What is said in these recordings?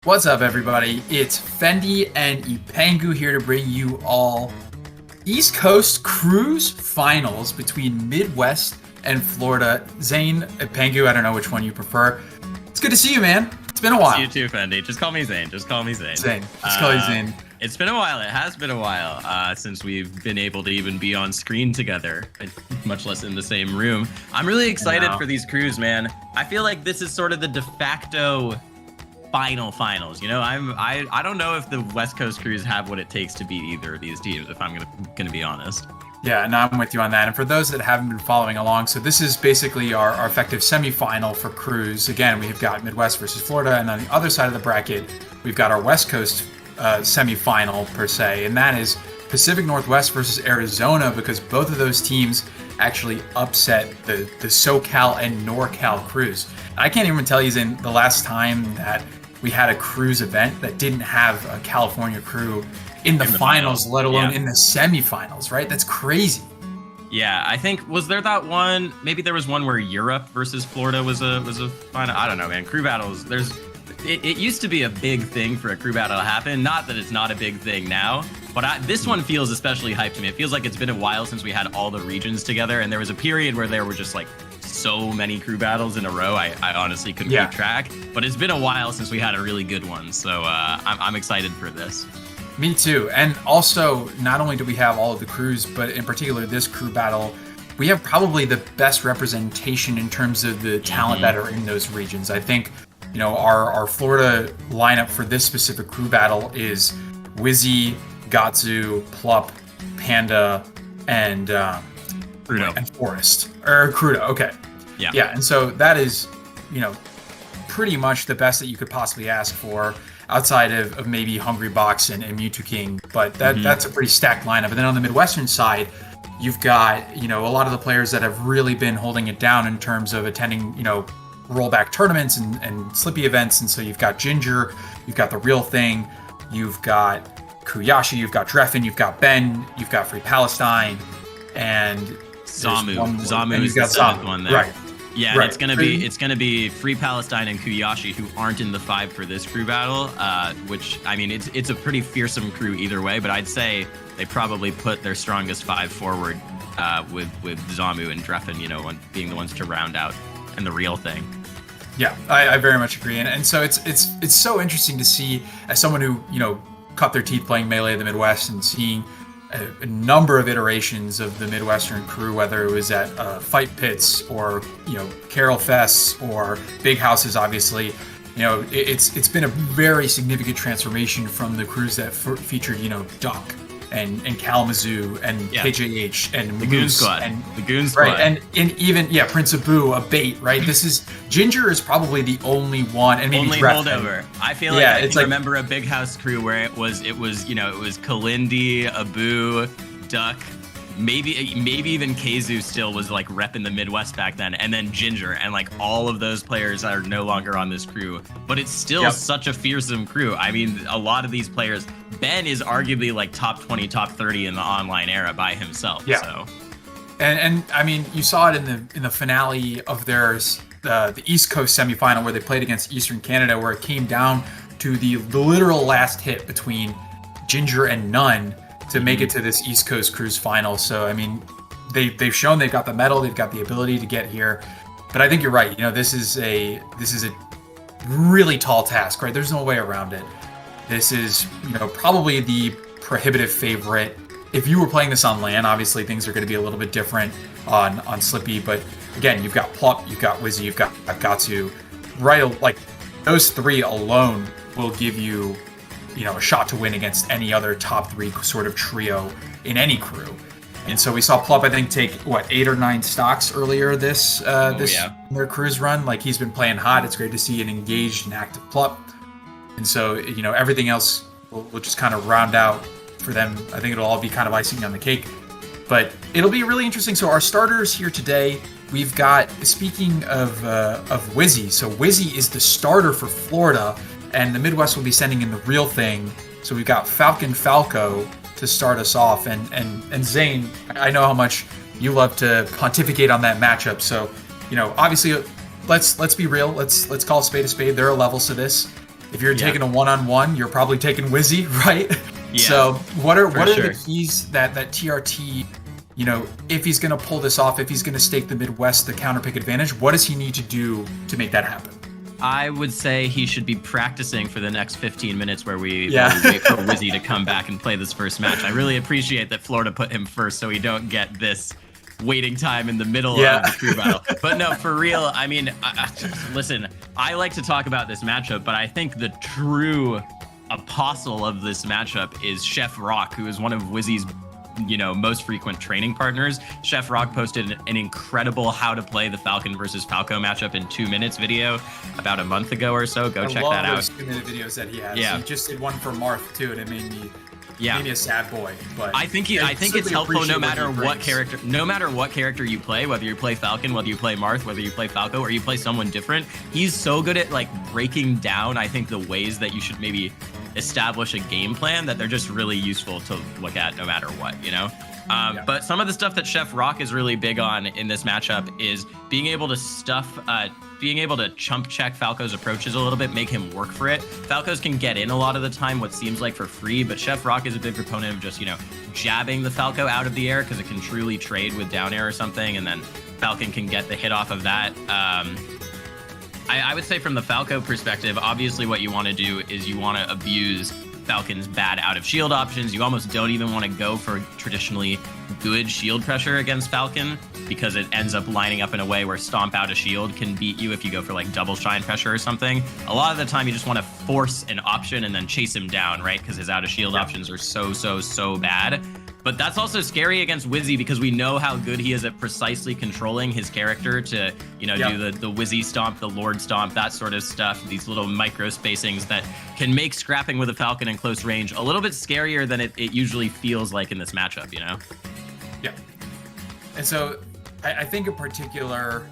What's up, everybody? It's Fendi and Ipangu here to bring you all East Coast Cruise Finals between Midwest and Florida. Zane, Ipangu, I don't know which one you prefer. It's good to see you, man. It's been a while. See you too, Fendi. Just call me Zane. Just call me Zane. Zane. Just call you Zane. It's been a while. It has been a while since we've been able to even be on screen together, much less in the same room. I'm really excited for these crews, man. I feel like this is sort of the de facto finals. You know, I don't know if the West Coast crews have what it takes to beat either of these teams, if I'm gonna be honest. Yeah, no, I'm with you on that. And for those that haven't been following along, so this is basically our effective semifinal for crews. Again, we've got Midwest versus Florida, and on the other side of the bracket, we've got our West Coast semifinal per se, and that is Pacific Northwest versus Arizona, because both of those teams actually upset the SoCal and NorCal crews. I can't even tell you, in the last time that we had a cruise event that didn't have a California crew in the finals, let alone in the semifinals, right? That's crazy. Yeah, I think, was there that one, maybe there was one where Europe versus Florida was a final? I don't know, man. Crew battles, it used to be a big thing for a crew battle to happen. Not that it's not a big thing now, but this one feels especially hyped to me. It feels like it's been a while since we had all the regions together, and there was a period where there were just like so many crew battles in a row. I honestly couldn't keep track, but it's been a while since we had a really good one. So I'm excited for this. Me too. And also, not only do we have all of the crews, but in particular this crew battle, we have probably the best representation in terms of the talent that are in those regions. I think, you know, our Florida lineup for this specific crew battle is Wizzy, Gatsu, Plup, Panda, and Crudo. And Forest. Or Crudo, okay. Yeah, and so that is, you know, pretty much the best that you could possibly ask for, outside of maybe Hungry Box and Mewtwo King, but that's a pretty stacked lineup. And then on the Midwestern side, you've got, you know, a lot of the players that have really been holding it down in terms of attending, you know, rollback tournaments and Slippy events. And so you've got Ginger, you've got The Real Thing, you've got Kuyashi, you've got Dreffin, you've got Ben, you've got Free Palestine, and Zamu is the seventh one there. Right. Yeah, right. And it's gonna be Free Palestine and Kuyashi, who aren't in the 5 for this crew battle. Which, I mean, it's a pretty fearsome crew either way. But I'd say they probably put their strongest 5 forward, with Zamu and Dreffin, you know, being the ones to round out, and The Real Thing. Yeah, I very much agree, and so it's so interesting to see, as someone who, you know, cut their teeth playing Melee of the Midwest and seeing a number of iterations of the Midwestern crew, whether it was at Fight Pits or, you know, Carol Fests or Big Houses. Obviously, you know, it's been a very significant transformation from the crews that featured, you know, Duck and Kalamazoo and KJH and the Goon Squad and the Goon Squad, right, and even Prince Abu, a bait, right? This is Ginger is probably the only one, and maybe only holdover. I feel like I can remember a Big House crew where it was you know, it was Kalindi, Abu, Duck, maybe even Keizu still was like repping the Midwest back then, and then Ginger, and like all of those players are no longer on this crew, but it's still such a fearsome crew. I mean, a lot of these players, Ben is arguably like top 20, top 30 in the online era by himself. Yeah. So. And I mean, you saw it in the finale of theirs, the East Coast semifinal, where they played against Eastern Canada, where it came down to the literal last hit between Ginger and None to make it to this East Coast Cruise final. So I mean, they've shown they've got the mettle, they've got the ability to get here. But I think you're right. You know, this is a really tall task, right? There's no way around it. This is, you know, probably the prohibitive favorite. If you were playing this on LAN, obviously things are going to be a little bit different on Slippy. But again, you've got Plup, you've got Wizzy, you've got Gatsu. Right, like those 3 alone will give you, you know, a shot to win against any other top 3 sort of trio in any crew. And so we saw Plup, I think, take 8 or 9 stocks earlier this their cruise run. Like, he's been playing hot. It's great to see an engaged and active Plup. And so, you know, everything else will just kind of round out for them. I think it'll all be kind of icing on the cake. But it'll be really interesting. So our starters here today, we've got, speaking of Wizzy, so Wizzy is the starter for Florida, and the Midwest will be sending in The Real Thing. So we've got Falcon Falco to start us off. And Zane, I know how much you love to pontificate on that matchup. So, you know, obviously, let's be real. Let's call a spade a spade. There are levels to this. If you're taking a one-on-one, you're probably taking Wizzy, right? Yeah, so what are sure. the keys that TRT, you know, if he's going to pull this off, if he's going to stake the Midwest, the counter pick advantage, what does he need to do to make that happen? I would say he should be practicing for the next 15 minutes where we wait for Wizzy to come back and play this first match. I really appreciate that Florida put him first so we don't get this waiting time in the middle of the crew battle. But no, for real, I mean, listen, I like to talk about this matchup, but I think the true apostle of this matchup is Chef Rock, who is one of Wizzy's most frequent training partners. Chef Rock posted an incredible how to play the Falcon versus Falco matchup in 2 minutes video about a month ago or so. Go check that out. I love those 2-minute videos that he has. Yeah. He just did one for Marth too, and it made me a sad boy. But I think it's helpful no matter what character you play, whether you play Falcon, whether you play Marth, whether you play Falco, or you play someone different. He's so good at like breaking down, I think, the ways that you should maybe establish a game plan that they're just really useful to look at no matter what, But some of the stuff that Chef Rock is really big on in this matchup is being able to chump check Falco's approaches a little bit, make him work for it. Falcos can get in a lot of the time what seems like for free, but Chef Rock is a big proponent of just, jabbing the Falco out of the air because it can truly trade with down air or something, and then Falcon can get the hit off of that. I would say from the Falco perspective, obviously what you want to do is you want to abuse Falcon's bad out of shield options. You almost don't even want to go for traditionally good shield pressure against Falcon because it ends up lining up in a way where stomp out a shield can beat you if you go for like double shine pressure or something. A lot of the time you just want to force an option and then chase him down, right? Because his out of shield options are so bad. But that's also scary against Wizzy because we know how good he is at precisely controlling his character to, do the Wizzy stomp, the Lord stomp, that sort of stuff, these little micro spacings that can make scrapping with a Falcon in close range a little bit scarier than it usually feels like in this matchup, Yeah. And so I think in particular,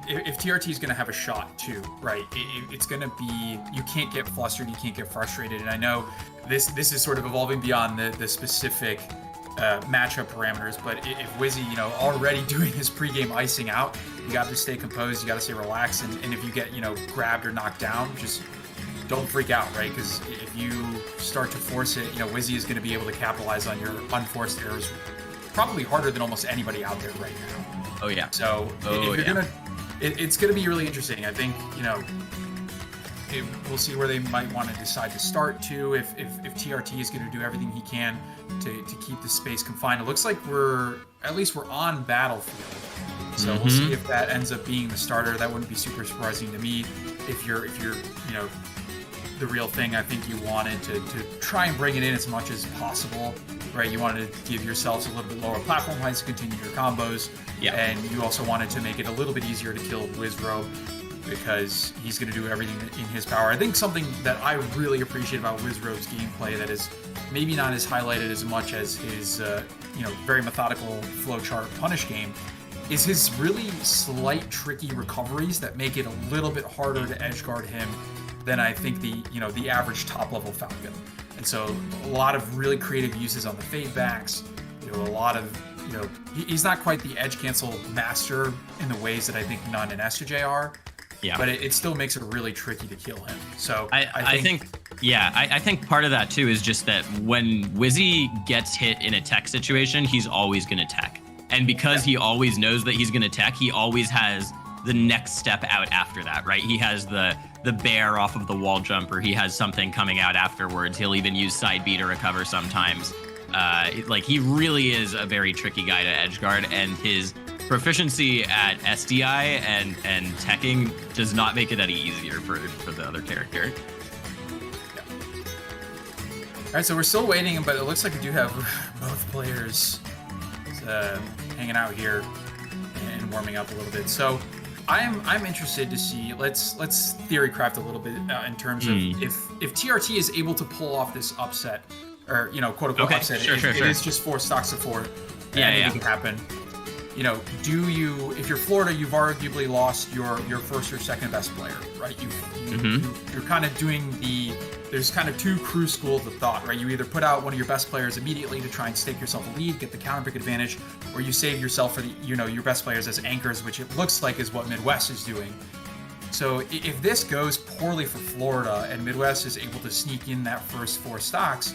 if TRT is going to have a shot too, right, it's going to be, you can't get flustered, you can't get frustrated. And I know this is sort of evolving beyond the specific matchup parameters, but if Wizzy, already doing his pregame icing out, you got to stay composed, you got to stay relaxed, and if you get, grabbed or knocked down, just don't freak out, right? Because if you start to force it, Wizzy is going to be able to capitalize on your unforced errors probably harder than almost anybody out there right now. Oh yeah. So if you're gonna, it's gonna be really interesting. I think we'll see where they might want to decide to start to. If TRT is going to do everything he can to keep the space confined, it looks like we're on Battlefield. So we'll see if that ends up being the starter. That wouldn't be super surprising to me. If you're the real thing, I think you wanted to try and bring it in as much as possible, right? You wanted to give yourselves a little bit lower platform heights to continue your combos, and you also wanted to make it a little bit easier to kill Wizro because he's going to do everything in his power. I think something that I really appreciate about Wizro's gameplay that is maybe not as highlighted as much as his very methodical flowchart punish game is his really slight tricky recoveries that make it a little bit harder to edge guard him than I think the average top level Falcon. And so a lot of really creative uses on the fade backs, a lot of, he's not quite the edge cancel master in the ways that I think Nun and SJ are. Yeah. But it still makes it really tricky to kill him. So I think part of that too is just that when Wizzy gets hit in a tech situation, he's always going to tech. And because he always knows that he's going to tech, he always has the next step out after that, right? He has the bear off of the wall jump, or he has something coming out afterwards. He'll even use side B to recover sometimes. He really is a very tricky guy to edge guard, and his proficiency at SDI and teching does not make it any easier for the other character. Yeah. All right, so we're still waiting, but it looks like we do have both players hanging out here and warming up a little bit. So I'm interested to see. Let's theory craft a little bit in terms of if TRT is able to pull off this upset, or quote unquote upset. Sure. It is just 4 stocks of 4. Anything can happen. If you're Florida, you've arguably lost your first or second best player, right? You're kind of doing there's kind of 2 crew schools of thought, right? You either put out one of your best players immediately to try and stake yourself a lead, get the counter pick advantage, or you save yourself for your best players as anchors, which it looks like is what Midwest is doing. So if this goes poorly for Florida and Midwest is able to sneak in that first 4 stocks,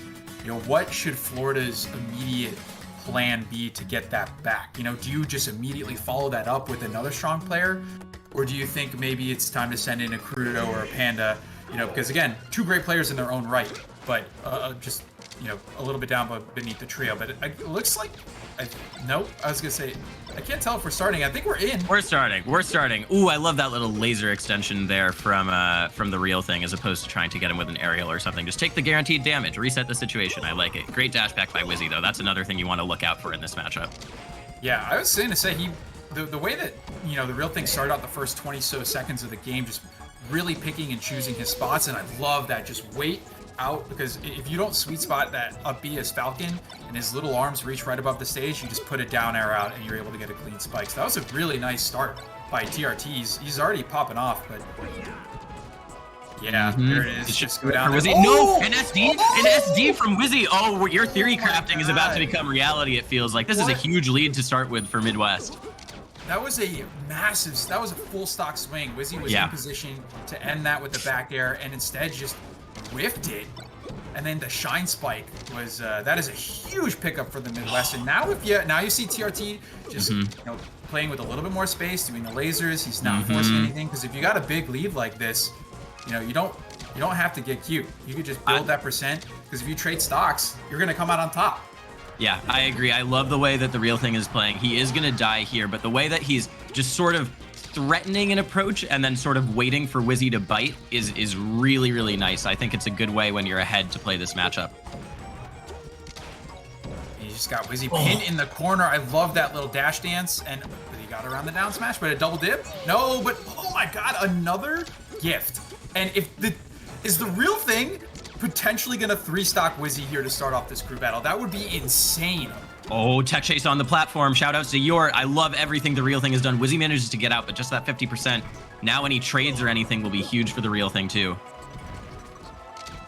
what should Florida's immediate plan be to get that back? Do you just immediately follow that up with another strong player? Or do you think maybe it's time to send in a Crudo or a Panda? Because again, 2 great players in their own right, but just a little bit down beneath the trio. But it looks like, nope. I was gonna say, I can't tell if we're starting. I think we're in. We're starting. Ooh, I love that little laser extension there from the real thing, as opposed to trying to get him with an aerial or something. Just take the guaranteed damage, reset the situation. I like it. Great dash back by Wizzy though. That's another thing you want to look out for in this matchup. Yeah, I was going to say the way that the real thing started out the first 20 so seconds of the game, just really picking and choosing his spots, and I love that. Just wait out, because if you don't sweet spot that up B as Falcon and his little arms reach right above the stage, you just put a down air out and you're able to get a clean spike. So that was a really nice start by TRT. He's already popping off, but yeah, there it is. Just go down. Wizzy. No, an SD from Wizzy. Oh, your theory crafting is about to become reality. It feels like this is a huge lead to start with for Midwest. That was a full stock swing. Wizzy was in position to end that with the back air, and instead just whiffed it. And then the shine spike was that is a huge pickup for the Midwest. And now you see TRT just playing with a little bit more space, doing the lasers. He's not forcing anything, because if you got a big lead like this, you don't have to get cute. You could just build that percent, because if you trade stocks, you're gonna come out on top. Yeah, I agree. I love the way that the real thing is playing. He is going to die here, but the way that he's just sort of threatening an approach and then sort of waiting for Wizzy to bite is really, really nice. I think it's a good way when you're ahead to play this matchup. He just got Wizzy pinned in the corner. I love that little dash dance, and he got around the down smash, but a double dip? No, but oh my god, another gift. And is the real thing potentially gonna 3-stock Wizzy here to start off this crew battle? That would be insane. Oh, tech chase on the platform. Shout outs to Yor. I love everything the real thing has done. Wizzy manages to get out, but just that 50%. Now any trades or anything will be huge for the real thing too.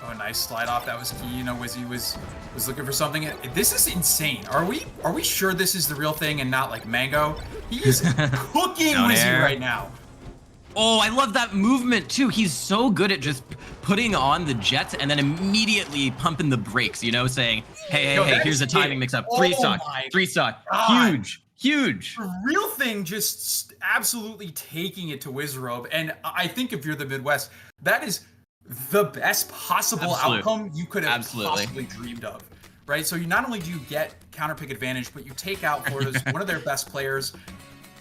Oh, nice slide off. That was key. Wizzy was looking for something. This is insane. Are we sure this is the real thing and not like Mango? He is cooking Wizzy right now. Oh, I love that movement too. He's so good at just putting on the jets and then immediately pumping the brakes, saying, hey, here's a timing mix up. 3-stock, 3-stock. Huge. The real thing just absolutely taking it to Wizrobe. And I think if you're the Midwest, that is the best possible outcome you could have possibly dreamed of. Right? So not only do you get counter pick advantage, but you take out Florida's one of their best players.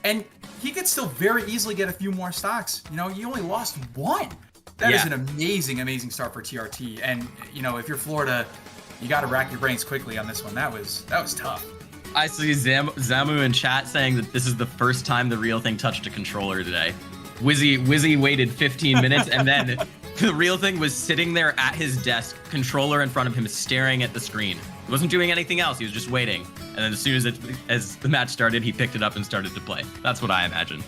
And he could still very easily get a few more stocks. You only lost 1. That is an amazing start for TRT. And, if you're Florida, you got to rack your brains quickly on this one. That was tough. I see Zamu in chat saying that this is the first time the real thing touched a controller today. Wizzy waited 15 minutes, and then the real thing was sitting there at his desk, controller in front of him, staring at the screen. He wasn't doing anything else. He was just waiting. And then as soon as the match started, he picked it up and started to play. That's what I imagine.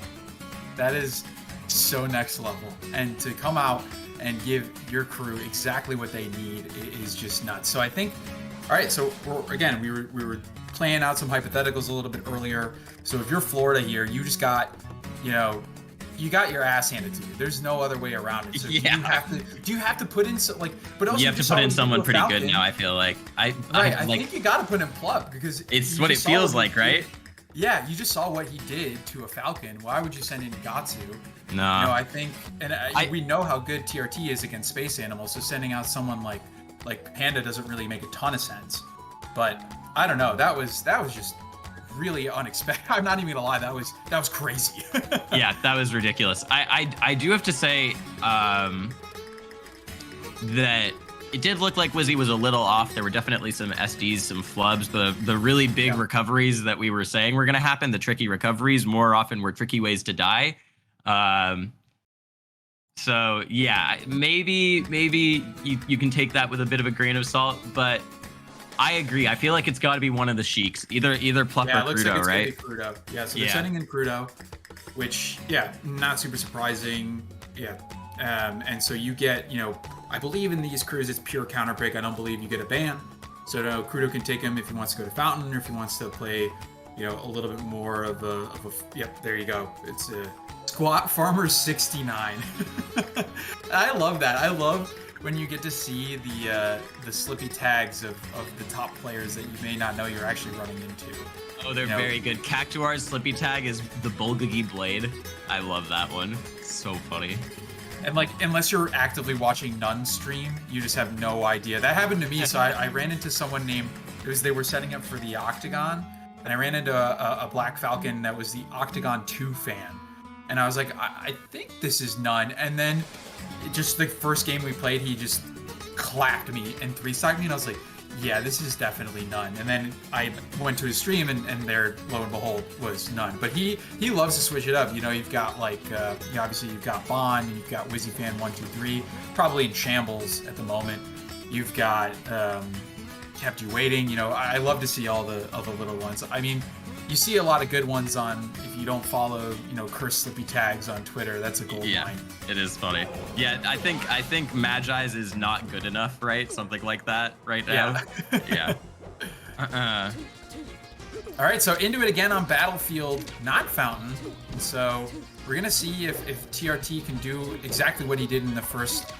That is so next level. And to come out and give your crew exactly what they need is just nuts. So I think, all right, so we were playing out some hypotheticals a little bit earlier. So if you're Florida here, you just got, you got your ass handed to you. There's no other way around it. So do you have to put in but also you have to put in someone pretty good now, I feel like. I think you got to put in Plug, because it's what it feels like, right? Yeah, you just saw what he did to a Falcon. Why would you send in Gatsu? No. I think, and we know how good TRT is against space animals, so sending out someone like Panda doesn't really make a ton of sense. But I don't know. That was just really unexpected. I'm not even gonna lie, that was crazy. Yeah, that was ridiculous. I do have to say that it did look like Wizzy was a little off. There were definitely some SDs, some flubs. The really big recoveries that we were saying were gonna happen, the tricky recoveries, more often were tricky ways to die. So yeah, maybe you can take that with a bit of a grain of salt, but I agree. I feel like it's got to be one of the Sheiks, either Pluck or Crudo, right? Crudo. Yeah, so they're sending in Crudo, which not super surprising. Yeah, and so you get, I believe in these crews it's pure counter pick. I don't believe you get a ban. So Crudo can take him if he wants to go to Fountain or if he wants to play a little bit more of a yep, there you go. It's a Squat Farmer 69. I love that. I love when you get to see the slippy tags of the top players that you may not know you're actually running into. Oh, they're very good. Cactuar's slippy tag is the Bulgogi Blade. I love that one. So funny. And like, unless you're actively watching None stream, you just have no idea. That happened to me. So I ran into someone named, they were setting up for the Octagon, and I ran into a Black Falcon that was the Octagon 2 fan. And I was like, I think this is None. And then just the first game we played, he just clapped me and 3-stocked me, and I was like, yeah, this is definitely None. And then I went to his stream, and there, lo and behold, was None. But he loves to switch it up. You've got like, obviously you've got Bond, and you've got WizzyFan123, probably in shambles at the moment. You've got Kept You Waiting. I love to see all the little ones. I mean, you see a lot of good ones on, if you don't follow, Curse Slippy Tags on Twitter, that's a gold mine. It is funny. Yeah, I think Magi's is not good enough, right? Something like that right now. Yeah. All right, so into it again on Battlefield, not Fountain. And so we're going to see if TRT can do exactly what he did in the first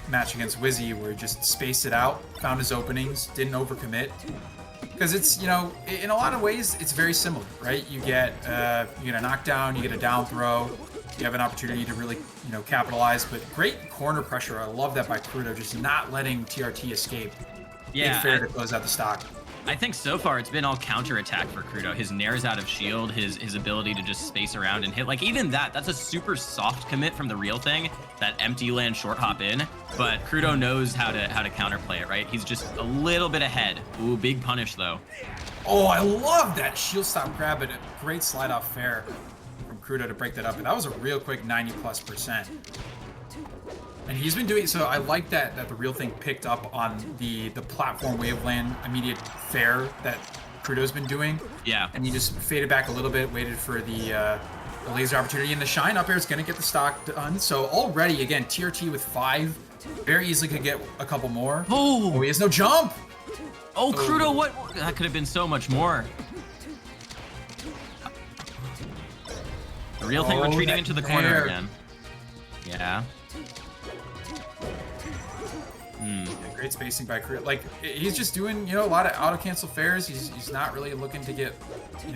match against Wizzy, where he just spaced it out, found his openings, didn't overcommit. Because it's, in a lot of ways, it's very similar, right? You get a knockdown, you get a down throw, you have an opportunity to really, capitalize. But great corner pressure. I love that by Crudo, just not letting TRT escape. Yeah, fair to close out the stock. I think so far it's been all counterattack for Crudo. His Nair's out of shield, his ability to just space around and hit. Like, even that's a super soft commit from the real thing, that empty land short hop in. But Crudo knows how to counterplay it, right? He's just a little bit ahead. Ooh, big punish, though. Oh, I love that shield stop grab, but a great slide off fair from Crudo to break that up. And that was a real quick 90+%. And he's been doing, so I like that the real thing picked up on the platform waveland immediate fair that Crudo's been doing. Yeah. And he just faded back a little bit, waited for the laser opportunity, and the shine up air is going to get the stock done. So already, again, TRT with 5, very easily could get a couple more. Oh, he has no jump. Oh, Crudo, what? That could have been so much more. The real thing retreating into the corner again. Yeah. Great spacing by Crudo. Like, he's just doing, a lot of auto cancel fairs. He's not really looking to get,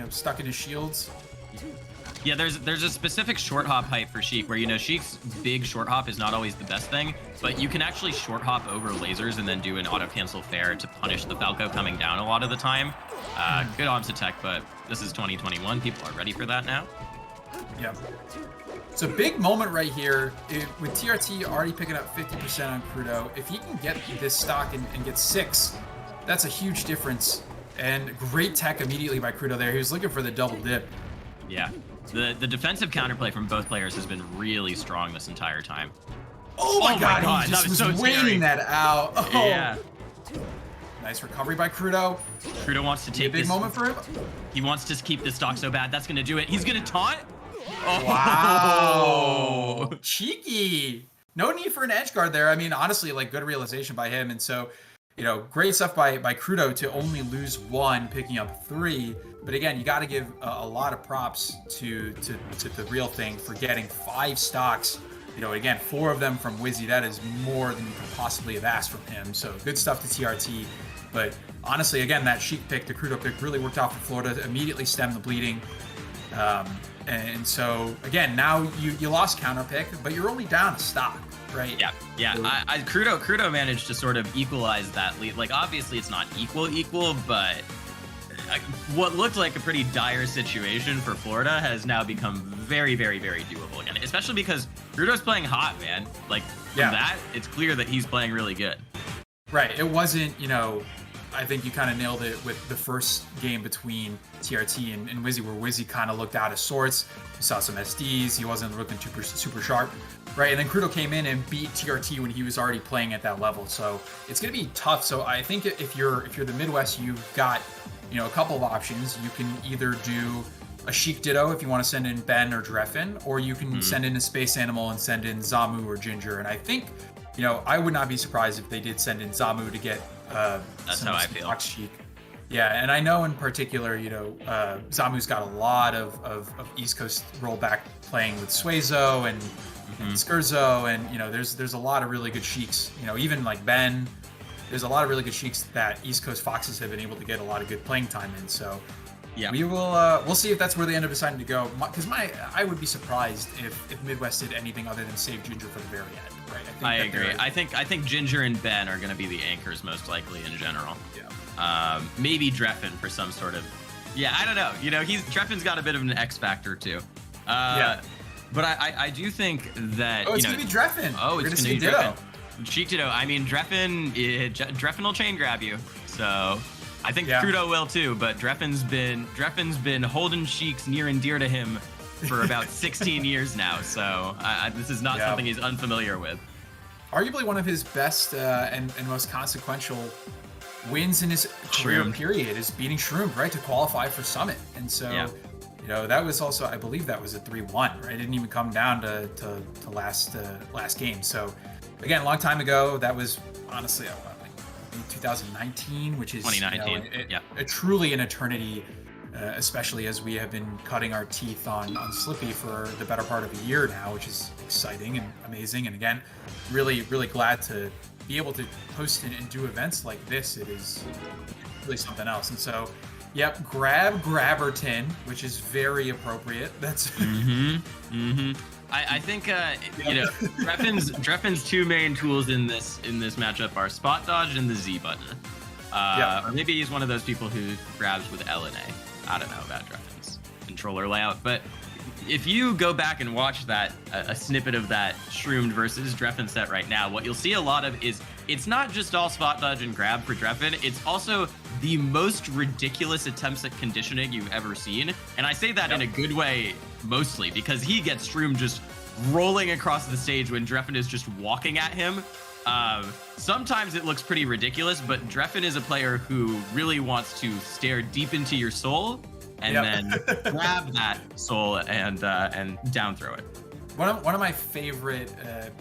stuck in his shields. Yeah, there's a specific short hop height for Sheik where, Sheik's big short hop is not always the best thing, but you can actually short hop over lasers and then do an auto cancel fair to punish the Falco coming down a lot of the time. Good odds attack, but this is 2021. People are ready for that now. Yeah. It's a big moment right here with TRT already picking up 50% on Crudo. If he can get this stock and get 6, that's a huge difference. And great tech immediately by Crudo there. He was looking for the double dip. Yeah. The defensive counterplay from both players has been really strong this entire time. Oh my god, he just was waiting that out. Oh. Yeah. Nice recovery by Crudo. Crudo wants to take a big moment for him. He wants to keep this stock so bad. That's going to do it. He's going to taunt. Oh. Wow. Cheeky. No need for an edge guard there. I mean, honestly, like, good realization by him. And so, great stuff by Crudo to only lose 1, picking up 3. But again, you got to give a lot of props to the real thing for getting 5 stocks. Again, 4 of them from Wizzy. That is more than you could possibly have asked from him. So good stuff to TRT. But honestly, again, that Sheik pick, the Crudo pick, really worked out for Florida. Immediately stemmed the bleeding. And so, again, now you lost counter pick, but you're only down a stock, right? Yeah. Crudo managed to sort of equalize that lead. Like, obviously it's not equal, but what looked like a pretty dire situation for Florida has now become very, very, very doable again, especially because Crudo's playing hot, man. Like, from that, it's clear that he's playing really good. Right. It wasn't, I think you kind of nailed it with the first game between TRT and Wizzy, where Wizzy kind of looked out of sorts. We saw some SDs. He wasn't looking super sharp, right? And then Crudo came in and beat TRT when he was already playing at that level. So it's going to be tough. So I think if you're the Midwest, you've got, a couple of options. You can either do a Sheik Ditto if you want to send in Ben or Dreffin, or you can send in a Space Animal and send in Zamu or Ginger. And I think, I would not be surprised if they did send in Zamu to get that's how I feel. Sheik. Yeah, and I know in particular, Zamu's got a lot of East Coast rollback playing with Suezo and Hmm. Skurzo, and there's a lot of really good Sheiks. Even like Ben, there's a lot of really good Sheiks that East Coast Foxes have been able to get a lot of good playing time in. So Yeah. we'll see if that's where they end up deciding to go. Because I would be surprised if Midwest did anything other than save Ginger for the very end. Right? I agree. I think Ginger and Ben are going to be the anchors most likely in general. Yeah. Maybe Dreffen for some sort of. Yeah, I don't know. Dreffen's got a bit of an X factor too. Yeah. But I do think that. Oh, it's gonna be Dreffen. Oh, We're it's gonna gonna be see Ditto. Dreffen. Cheek Ditto. I mean, Dreffen will chain grab you. So I think Yeah. Crudo will too. But Dreffen's been holding Sheiks near and dear to him for about 16 years now. So this is not something he's unfamiliar with. Arguably one of his best and most consequential wins in his career Shroomed. period is beating Shroom, right, to qualify for Summit. And so, that was also, I believe that was a 3-1, right? It didn't even come down to last game. So, again, a long time ago, that was honestly, like 2019, which is 2019, truly an eternity, especially as we have been cutting our teeth on Slippy for the better part of a year now, which is exciting and amazing. And again, really, really glad to be able to host and do events like this. It is really something else. And so, yep, grab Grabberton, which is very appropriate. That's I think Dreffen's two main tools in this matchup are spot dodge and the Z button. Or maybe he's one of those people who grabs with L and A. I don't know about Dreffen's controller layout, but if you go back and watch that a snippet of that Shroomed versus Dreffen set right now, what you'll see a lot of is it's not just all spot dodge and grab for Dreffen, it's also the most ridiculous attempts at conditioning you've ever seen. And I say that in a good way mostly because he gets Shroomed just rolling across the stage when Dreffen is just walking at him. Sometimes it looks pretty ridiculous, but Dreffen is a player who really wants to stare deep into your soul and then grab that soul and down throw it. One of my favorite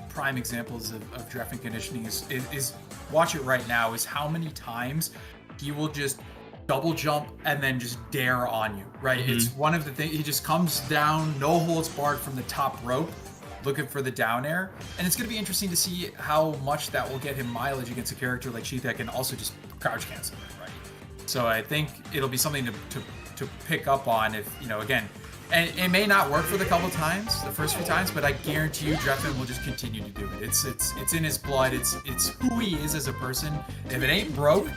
prime examples of Dreffen conditioning is watch it right now, is how many times he will just double jump and then just dare on you, right? Mm-hmm. It's one of the things, he just comes down, no holds barred from the top rope, looking for the down air. And it's going to be interesting to see how much that will get him mileage against a character like Sheath that can also just crouch cancel it, right? So I think it'll be something to pick up on if, again, and it may not work for the first few times, but I guarantee you Dreffen will just continue to do it. It's in his blood. It's who he is as a person. If it ain't broke,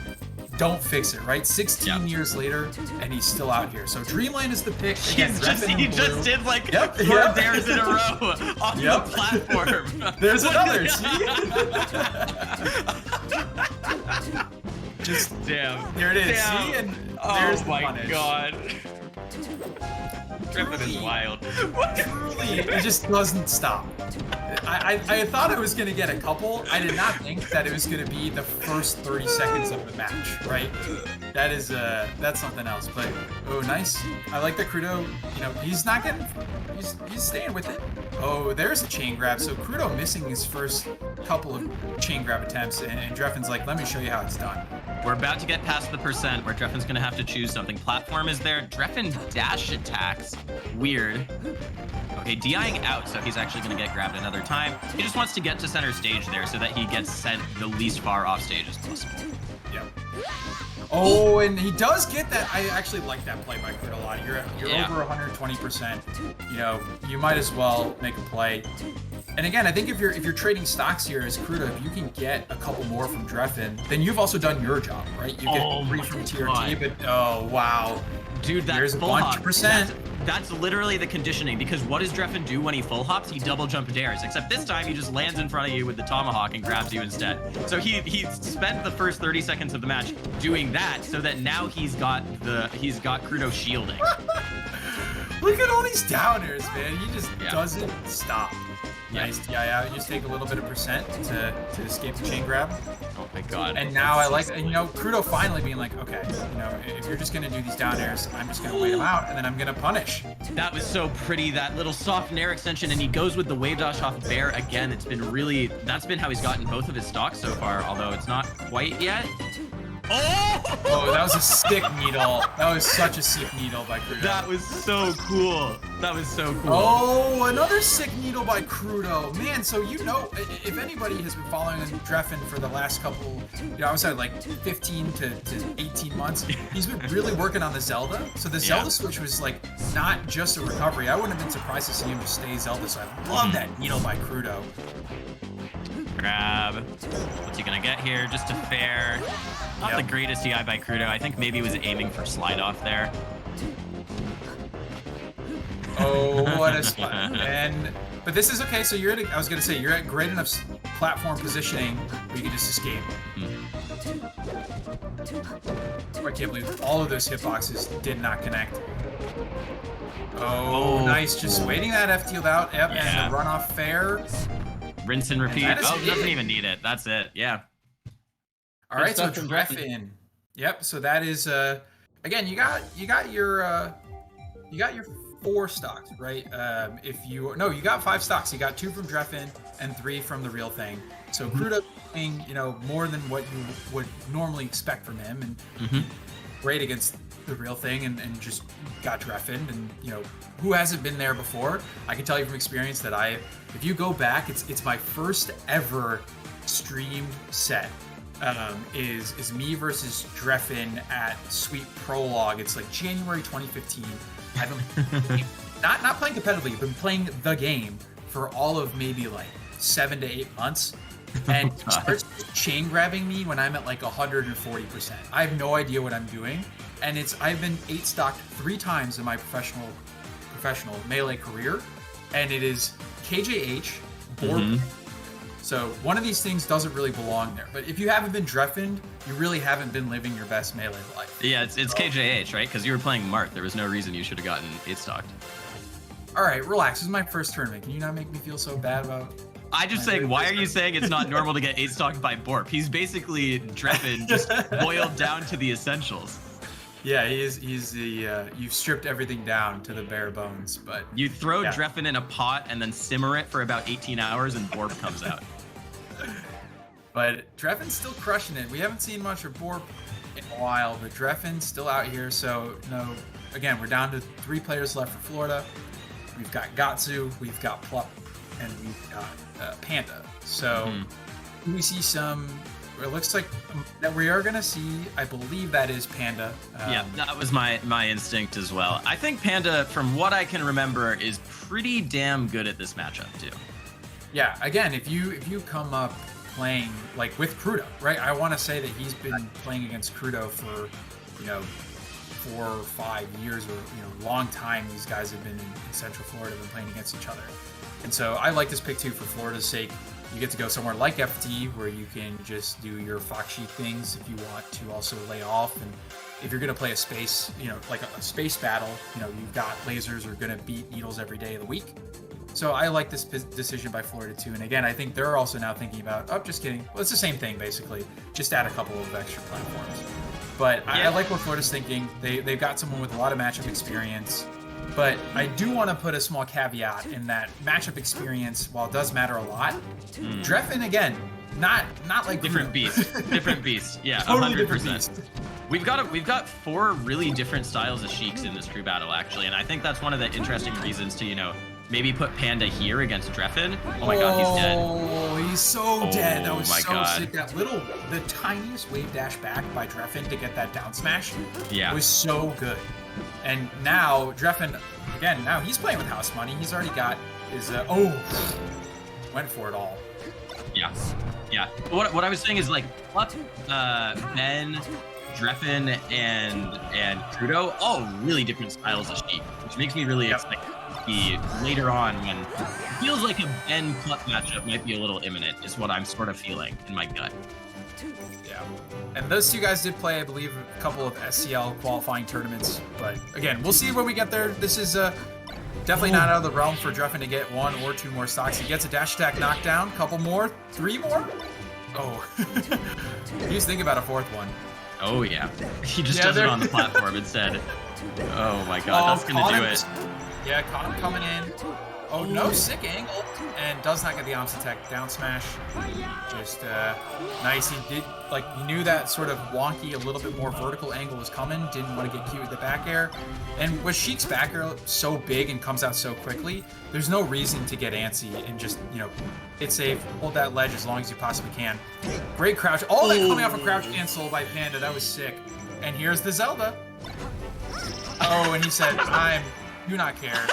don't fix it, right? 16 years later, and he's still out here. So Dreamland is the pick. Again, He just did like 4 dares in a row on the platform. There's another, see? Just damn. There it is. Damn. See, and there's oh my punish. God. Dreffen is wild. Truly, it just doesn't stop. I thought I was gonna get a couple. I did not think that it was gonna be the first 30 seconds of the match, right? That's something else. But oh, nice. I like that Crudo. He's not getting. He's staying with it. Oh, there's a chain grab. So Crudo missing his first couple of chain grab attempts, and Dreffen's like, let me show you how it's done. We're about to get past the percent where Dreffen's gonna have to choose something. Platform is there. Dreffen dash attacks. Weird. Okay, DIing out, so he's actually gonna get grabbed another time. He just wants to get to center stage there so that he gets sent the least far off stage as possible. Yep. Oh, and he does get that. I actually like that play by Crudo a lot. You're over 120%. You might as well make a play. And again, I think if you're trading stocks here as Crudo, if you can get a couple more from Dreffen, then you've also done your job, right? You get 3 from TRT, but oh wow, dude, that's there's a full bunch hop. of percent. That's literally the conditioning, because what does Dreffen do when he full hops? He double jump dares, except this time he just lands in front of you with the tomahawk and grabs you instead. So he spent the first 30 seconds of the match doing that, so that now he's got Crudo shielding. Look at all these downers, man. He just doesn't stop. Yeah. Nice DI out. You just take a little bit of percent to escape the chain grab. Oh my God. And now I like, Crudo finally being like, okay, if you're just going to do these down airs, I'm just going to wait them out, and then I'm going to punish. That was so pretty, that little soft nair extension, and he goes with the wave dash off Bear again. That's been how he's gotten both of his stocks so far, although it's not quite yet. Oh, that was a sick needle. That was such a sick needle by Crudo. That was so cool. That was so cool. Oh, another sick needle by Crudo. Man, so you know, if anybody has been following Dreffin for the last couple, I would say like 15 to 18 months, he's been really working on the Zelda. So the Zelda switch was like not just a recovery. I wouldn't have been surprised to see him just stay Zelda. So I love that needle by Crudo. Grab. What's he gonna get here? Just a fair. Not the greatest DI by Crudo. I think maybe he was aiming for slide off there. Oh, what a spot. But this is okay. So you're at, I was gonna say, you're at great enough platform positioning where you can just escape. I can't believe all of those hitboxes did not connect. Oh, nice. Just waiting that FT'd out. Yep, and the runoff fair. Rinse and repeat. Oh, doesn't even need it. That's it. Yeah. All right, so Dreffin. Yep. So that is again, you got your 4 stocks, right? You got 5 stocks. You got 2 from Dreffin and 3 from the real thing. So Crudo playing, more than what you would normally expect from him, and great against the real thing, and just got Dreffin, and who hasn't been there before? I can tell you from experience that if you go back, it's my first ever streamed set. Is me versus Dreffin at Sweet Prologue. It's like January 2015. I've been not playing competitively. I've been playing the game for all of maybe like 7 to 8 months, and he starts chain grabbing me when I'm at like 140%. I have no idea what I'm doing, and I've been 8 stocked 3 times in my professional Melee career, and it is KJH or So one of these things doesn't really belong there. But if you haven't been Dreffin, you really haven't been living your best Melee life. Yeah, it's KJH, right? Because you were playing Mart. There was no reason you should have gotten 8-stocked. All right, relax. This is my first tournament. Can you not make me feel so bad about... I'm just saying, why are you saying it's not normal to get 8-stocked by Borp? He's basically Dreffin just boiled down to the essentials. Yeah, he's the you've stripped everything down to the bare bones, but you throw Dreffin in a pot and then simmer it for about 18 hours and Borp comes out. But Dreffin's still crushing it. We haven't seen much of Borp in a while, but Dreffin's still out here. So again, we're down to 3 players left for Florida. We've got Gatsu, we've got Plup, and we've got Panda. So we see some. It looks like that we are going to see, I believe that is Panda. Yeah, that was my instinct as well. I think Panda, from what I can remember, is pretty damn good at this matchup too. Yeah, again, if you come up playing like with Crudo, right? I want to say that he's been playing against Crudo for 4 or 5 years, or long time. These guys have been in Central Florida, been playing against each other. And so I like this pick too for Florida's sake. You get to go somewhere like FT where you can just do your Fox Sheep things if you want to also lay off. And if you're going to play a space, like a space battle, you've got lasers are going to beat needles every day of the week. So I like this decision by Florida too. And again, I think they're also now thinking about, just kidding. Well, it's the same thing basically, just add a couple of extra platforms. But I like what Florida's thinking. They've got someone with a lot of matchup experience. But I do want to put a small caveat in that matchup experience, while it does matter a lot, Dreffin, again, not like different beast. Different beast. Yeah, totally 100%. Different beast. We've got 4 really different styles of Sheiks in this crew battle, actually, and I think that's one of the interesting reasons to, maybe put Panda here against Dreffin. Oh my god, he's dead. Oh, he's so dead. That was so god. sick. The tiniest wave dash back by Dreffin to get that down smash was so good. And now Dreffin, again, now he's playing with house money. He's already got his went for it all. Yeah. What I was saying is like Ben, Dreffin, and Crudo, all really different styles of Sheik, which makes me really excited to see later on when it feels like a Ben Plup matchup might be a little imminent, is what I'm sort of feeling in my gut. Yeah. And those 2 guys did play, I believe, a couple of SCL qualifying tournaments. But again, we'll see when we get there. This is definitely not out of the realm for Dreffin to get 1 or 2 more stocks. He gets a dash attack knockdown, couple more, 3 more. Oh, he was thinking about a 4th one. Oh yeah, he just does it on the platform instead. Oh my god, that's gonna do it. Yeah, caught him coming in. Oh, no, sick angle, and does not get the opposite tech. Down smash. Just nice. He did, like, he knew that sort of wonky, a little bit more vertical angle was coming. Didn't want to get cute with the back air. And with Sheik's back air so big and comes out so quickly, there's no reason to get antsy and just, you know, hit safe, hold that ledge as long as you possibly can. Great crouch. Oh, that coming off a crouch cancel by Panda. That was sick. And here's the Zelda. Oh, and he said, I do not care.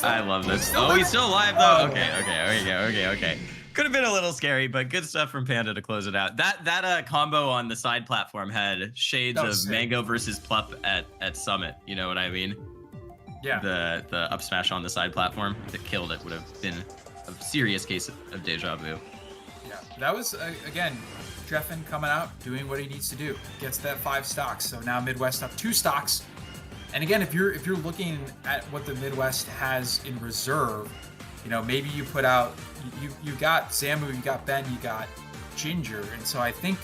I love this. Oh, he's still alive though. Okay. Could have been a little scary, but good stuff from Panda to close it out. That combo on the side platform had shades of sick. Mango versus Plup at Summit. You know what I mean? Yeah. The up smash on the side platform that killed it would have been a serious case of deja vu. Yeah, that was again, Jeffen coming out doing what he needs to do. Gets that 5 stocks. So now Midwest up 2 stocks. And again, if you're looking at what the Midwest has in reserve, you know, maybe you put out you got Zamu, you got Ben, you got Ginger, and so I think,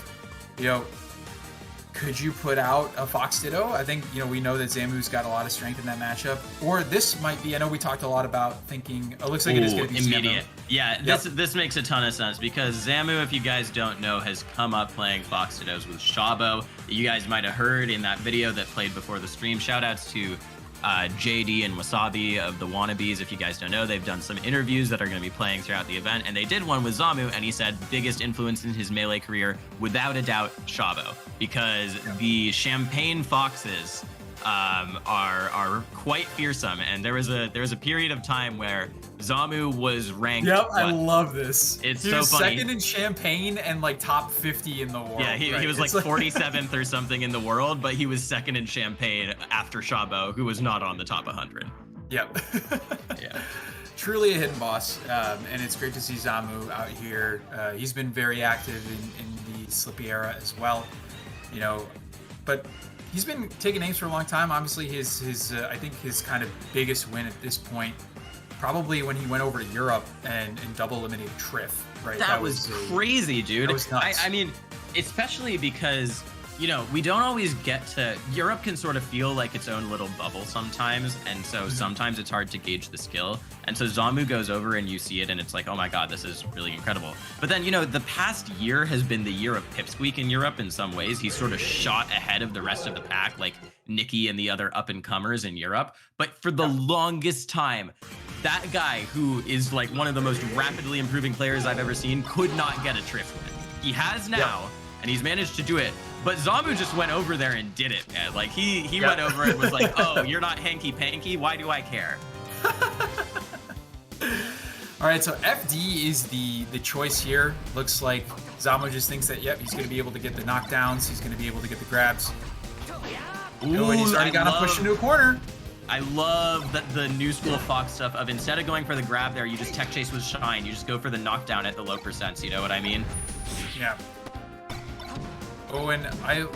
you know, could you put out a Fox Ditto? I think, you know, we know that Zamu's got a lot of strength in that matchup. Or this might be, I know we talked a lot about thinking, it looks like it is going to be immediate. Zamu. Yeah, this makes a ton of sense because Zamu, if you guys don't know, has come up playing Fox Dittos with Shabo. You guys might have heard in that video that played before the stream. Shoutouts to JD and Wasabi of the Wannabes. If you guys don't know, they've done some interviews that are going to be playing throughout the event, and they did one with Zamu, and he said biggest influence in his Melee career, without a doubt, Shabo, because the Champagne Foxes are quite fearsome, and there was a period of time where Zamu was ranked. Yep, I love this. It's he so was funny. Second in Champagne and like top 50 in the world. Yeah, he was like 47th or something in the world, but he was second in Champagne after Shabo, who was not on the top 100. Yep. Yeah. Truly a hidden boss, and it's great to see Zamu out here. He's been very active in the Slippy era as well, you know, but he's been taking names for a long time. Obviously, his I think his kind of biggest win at this point, probably when he went over to Europe and double eliminated Triff, right? That was crazy, dude. That was nuts. I mean, especially because, you know, we don't always get to... Europe can sort of feel like its own little bubble sometimes, and so sometimes it's hard to gauge the skill. And so Zamu goes over and you see it, and it's like, oh my god, this is really incredible. But then, you know, the past year has been the year of Pipsqueak in Europe in some ways. He's sort of shot ahead of the rest of the pack, like Nikki and the other up-and-comers in Europe. But for the longest time, that guy, who is like one of the most rapidly improving players I've ever seen, could not get a Triff win. He has now, and he's managed to do it. But Zamu just went over there and did it, man. Like, he went over and was like, oh, you're not hanky-panky? Why do I care? All right, so FD is the choice here. Looks like Zamu just thinks that, yep, he's going to be able to get the knockdowns. He's going to be able to get the grabs. Ooh, and he's already got him pushed into a corner. I love the new school Fox stuff of instead of going for the grab there, you just tech chase with Shine. You just go for the knockdown at the low percents. You know what I mean? Yeah. Oh, and I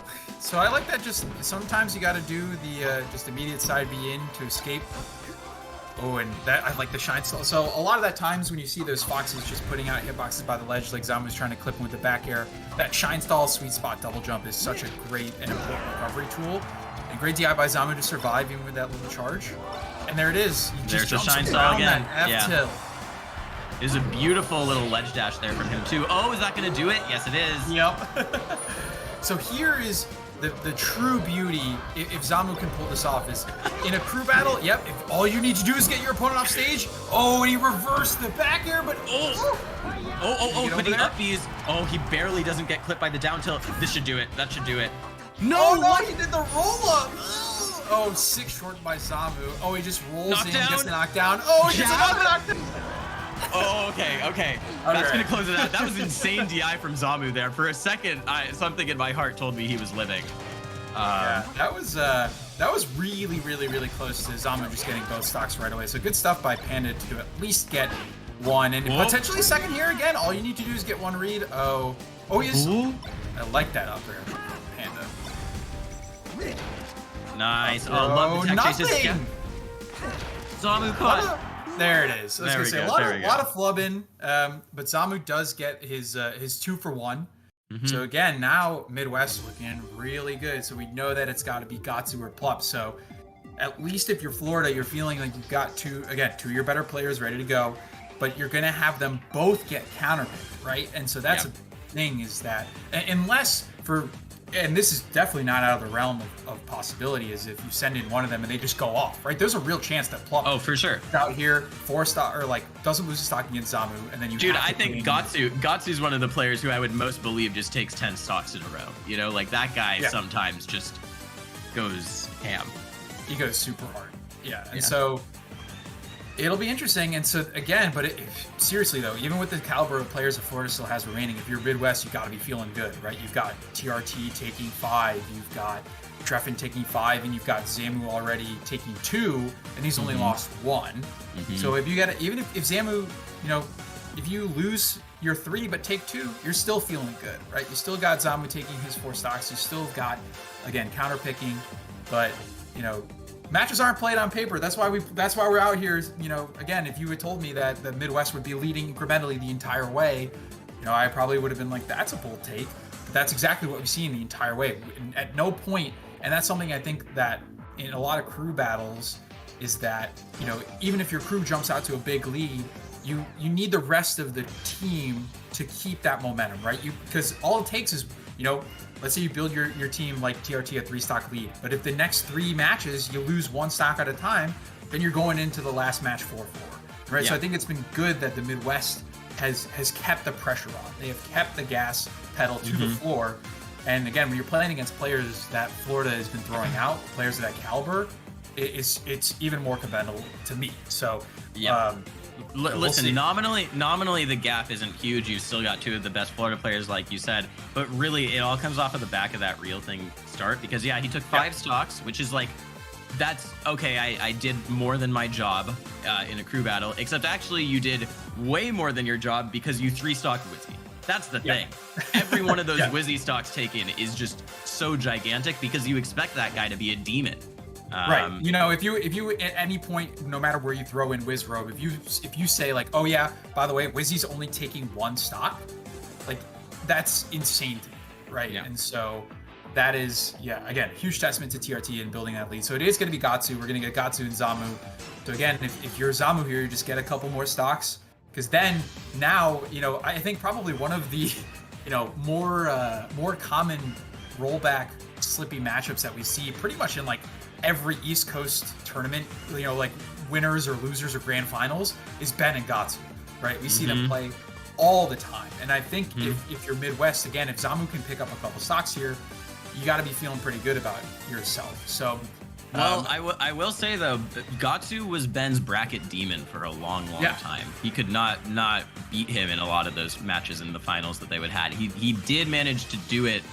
like that. Just sometimes you got to do the just immediate side B in to escape. Oh, and that I like the Shine stall. So a lot of that times when you see those Foxes just putting out hitboxes by the ledge, like Zamu's trying to clip him with the back air, that Shine stall sweet spot double jump is such a great and important recovery tool. And great DI by Zamu to survive even with that little charge. And there it is. He just There's a jumps Shine stall again. That F tilt. It was a beautiful little ledge dash there from him too. Oh, is that going to do it? Yes, it is. Yep. So here is the true beauty, if Zamu can pull this off, is in a crew battle, yep, if all you need to do is get your opponent off stage. Oh, and he reversed the back air, but but he upbees. Oh, he barely doesn't get clipped by the down tilt. This should do it. That should do it. No, he did the roll up. Oh, 6 short by Zamu. Oh, he just rolls in, gets the knockdown. Oh, he gets another knockdown. Oh, okay. That's gonna close it out. That was insane DI from Zamu there. For a second, something in my heart told me he was living. Yeah, that was really, really, really close to Zamu just getting both stocks right away. So good stuff by Panda to at least get one, and potentially second here again. All you need to do is get one read. Oh, he is. I like that up there, Panda. Nice. Oh, love the tech chases. Yeah. Zamu caught. There it is. I was gonna say a lot of flubbing, but Zamu does get his 2-for-1. So again, now Midwest looking really good. So we know that it's got to be Gatsu or Plup. So at least if you're Florida, you're feeling like you've got two of your better players ready to go, but you're going to have them both get counterpicked, right? And so that's a thing, is that unless and this is definitely not out of the realm of possibility, is if you send in one of them and they just go off, right? There's a real chance that Plum for sure out here 4-stock or like doesn't lose a stock against Zamu, and then you. Dude, I think Gatsu's one of the players who I would most believe just takes 10 stocks in a row. You know, like that guy sometimes just goes ham. He goes super hard. Yeah, and so it'll be interesting. And so again, but seriously though, even with the caliber of players that Florida still has remaining, if you're Midwest, you got to be feeling good, right? You've got TRT taking 5, you've got Treffin taking 5, and you've got Zamu already taking 2, and he's only lost 1. So if you get even if Zamu, you know, if you lose your 3 but take 2, you're still feeling good, right? You still got Zamu taking his 4 stocks. You still got, again, counter picking, but you know, matches aren't played on paper. That's why we're out here. You know, again, if you had told me that the Midwest would be leading incrementally the entire way, you know, I probably would have been like, that's a bold take. But that's exactly what we've seen the entire way. At no point, and that's something I think that in a lot of crew battles is that, you know, even if your crew jumps out to a big lead, you need the rest of the team to keep that momentum, right? Because all it takes is, you know, let's say you build your team like TRT a 3-stock lead, but if the next 3 matches you lose 1 stock at a time, then you're going into the last match 4-4, right? So I think it's been good that the Midwest has kept the pressure on. They have kept the gas pedal to the floor. And again, when you're playing against players that Florida has been throwing out, players of that caliber, it's even more commendable to me. So listen, nominally the gap isn't huge. You've still got 2 of the best Florida players, like you said, but really it all comes off of the back of that real thing start, because he took 5 stocks, which is like, that's okay. I did more than my job in a crew battle, except actually you did way more than your job because you 3-stocked Wizzy. That's the thing. Every one of those Wizzy stocks taken is just so gigantic because you expect that guy to be a demon. Right. You know, if you at any point, no matter where you throw in Wizrobe, if you say like, oh yeah, by the way, Wizzy's only taking 1 stock, like that's insane to me, right? And so that is, again, huge testament to TRT in building that lead. So it is going to be Gatsu. We're going to get Gatsu and Zamu. So again, if you're Zamu here, you just get a couple more stocks, because then now, you know, I think probably one of the, you know, more common rollback slippy matchups that we see pretty much in like every East Coast tournament, you know, like winners or losers or grand finals, is Ben and Gatsu, right? We see them play all the time. And I think if you're Midwest, again, if Zamu can pick up a couple stocks here, you got to be feeling pretty good about yourself. So, well, I will say though, Gatsu was Ben's bracket demon for a long time. He could not beat him in a lot of those matches in the finals that they would had. He did manage to do it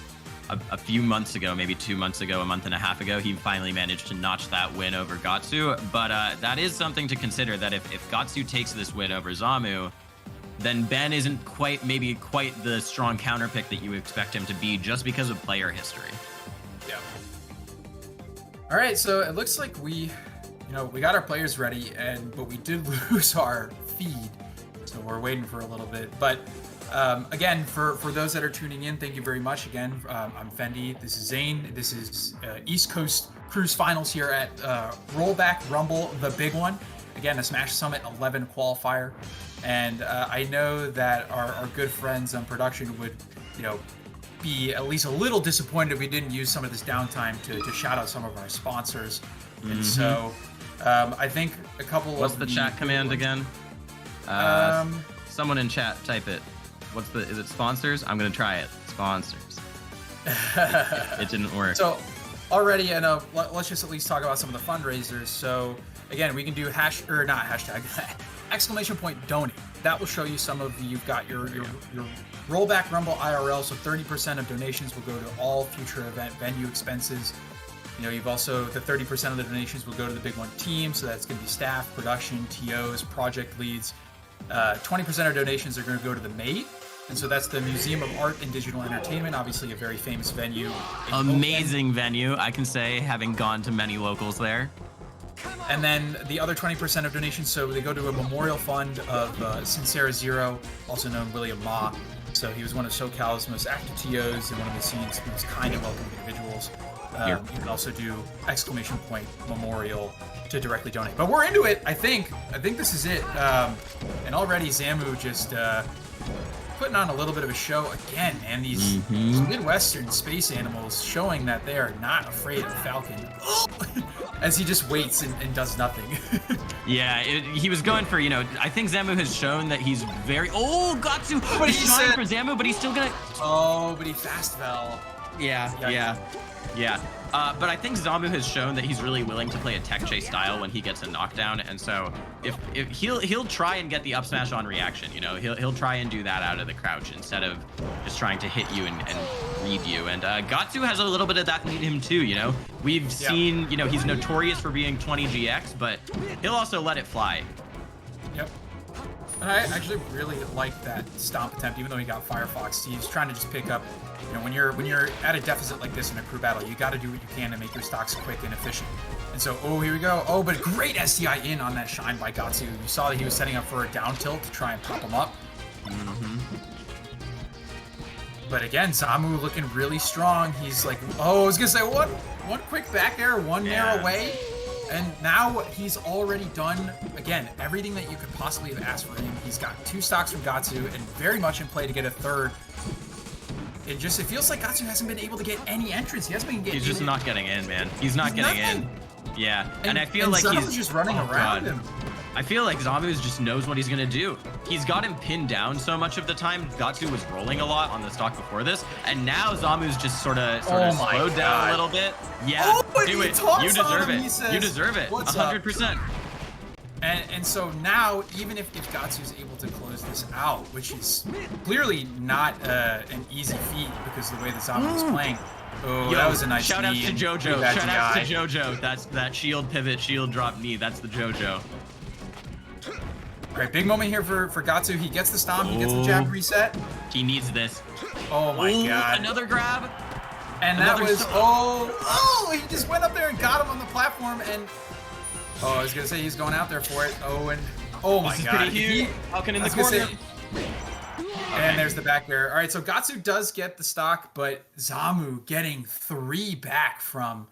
a few months ago, maybe 2 months ago, a month and a half ago. He finally managed to notch that win over Gatsu. But that is something to consider, that if Gatsu takes this win over Zamu, then Ben isn't quite the strong counterpick that you expect him to be, just because of player history. Yeah. All right, so it looks like we got our players ready, but we did lose our feed, so we're waiting for a little bit. But again, for those that are tuning in, thank you very much. Again, I'm Fendi. This is Zane. This is East Coast Cruise Finals here at Rollback Rumble, the big one. Again, a Smash Summit 11 qualifier. And I know that our good friends on production would, you know, be at least a little disappointed if we didn't use some of this downtime to shout out some of our sponsors. And so I think a couple What's of the chat command again? Someone in chat, type it. Is it sponsors? I'm going to try it. Sponsors. It didn't work. So already, let's just at least talk about some of the fundraisers. So again, we can do exclamation point donate. That will show you some of you've got your Rollback Rumble IRL. So 30% of donations will go to all future event venue expenses. You know, you've also, the 30% of the donations will go to the Big One team. So that's going to be staff, production, TOs, project leads. 20% of donations are going to go to the MATE. And so that's the Museum of Art and Digital Entertainment, obviously a very famous venue. Amazing venue, I can say, having gone to many locals there. And then the other 20% of donations, so they go to a memorial fund of Sincera Zero, also known William Ma. So he was one of SoCal's most active TOs and one of the scene's most kind and welcoming individuals. You can also do exclamation point memorial to directly donate. But we're into it, I think. I think this is it. And already Zamu just putting on a little bit of a show again, man. These Midwestern space animals showing that they are not afraid of Falcon. As he just waits and does nothing. Yeah, he was going for, I think Zamu has shown that he's very... Oh, Gatsu! But he's trying for Zamu, but he's still gonna... Oh, but he fast fell. Yeah. But I think Zamu has shown that he's really willing to play a tech chase style when he gets a knockdown, and so if he'll try and get the up smash on reaction, he'll try and do that out of the crouch instead of just trying to hit you and read you. And Gatsu has a little bit of that in him too. We've seen he's notorious for being 20 GX, but he'll also let it fly. Yep. And I actually really like that stomp attempt, even though he got Firefox. He's trying to just pick up. When you're at a deficit like this in a crew battle, you got to do what you can to make your stocks quick and efficient. And so, here we go. Oh, but great SDI in on that shine by Gatsu. You saw that he was setting up for a down tilt to try and pop him up. But again, Zamu looking really strong. He's like, I was gonna say one quick back air, one narrow way. And now he's already done, again, everything that you could possibly have asked for him. He's got 2 stocks from Gatsu and very much in play to get a third. It feels like Gatsu hasn't been able to get any entrance. He hasn't been getting. He's just not getting in, man. He's not getting in. Yeah, and I feel like he's just running around him. I feel like Zamu just knows what he's gonna do. He's got him pinned down so much of the time. Gatsu was rolling a lot on the stock before this, and now Zamu's just sort of slowed down a little bit. Yeah, do it. You deserve it. You deserve it. 100%. And so now, even if Gatsu's able to close this out, which is clearly not an easy feat because of the way that Zamu is playing. Oh, that was a nice shout outs to JoJo. Shout outs to JoJo. That's that shield pivot, shield drop knee. That's the JoJo. All right, big moment here for Gatsu. He gets the stomp. He gets the jab reset. He needs this. Oh my god. Another grab. And that was he just went up there and got him on the platform and. I was gonna say he's going out there for it. Oh my god. Falcon in the corner. And there's the back there. All right, so Gatsu does get the stock, but Zamu getting 3 back from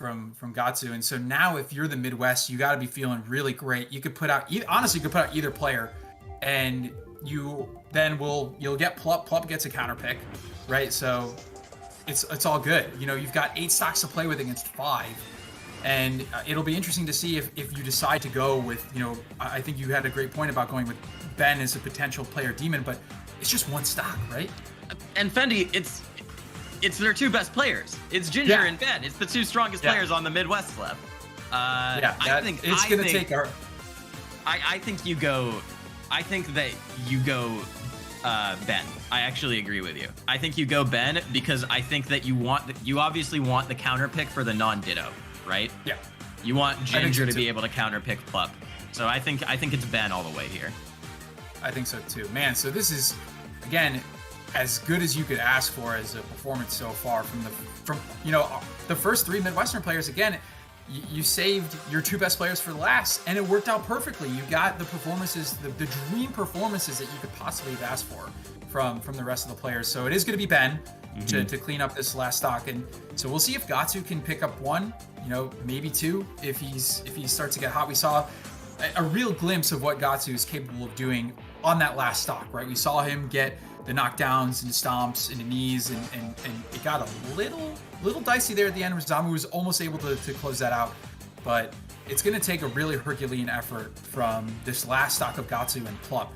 Gatsu. And so now if you're the Midwest, you got to be feeling really great. You could put out either player, and you'll get Plup. Plup gets a counter pick, right? So it's all good. You've got 8 stocks to play with against 5. And it'll be interesting to see if you decide to go with, I think you had a great point about going with Ben as a potential player demon, but it's just 1 stock, right? And Fendi, it's their 2 best players. It's Ginger and Ben. It's the 2 strongest players on the Midwest left. I think you go. I think that you go Ben. I actually agree with you. I think you go Ben because I think that you obviously want the counter pick for the non-ditto. Right? Yeah. You want Ginger to be able to counterpick Plup. So I think it's Ben all the way here. I think so too. Man, so this is again as good as you could ask for as a performance so far from the first 3 Midwestern players. Again, you saved your 2 best players for last, and it worked out perfectly. You got the performances, the dream performances that you could possibly have asked for from the rest of the players. So it is going to be Ben to clean up this last stock, and so we'll see if Gatsu can pick up 1, maybe 2 if he starts to get hot. We saw a real glimpse of what Gatsu is capable of doing on that last stock, right? We saw him get the knockdowns and stomps and the knees, and it got a little dicey there at the end. Zamu was almost able to close that out, but it's going to take a really Herculean effort from this last stock of Gatsu and Plup.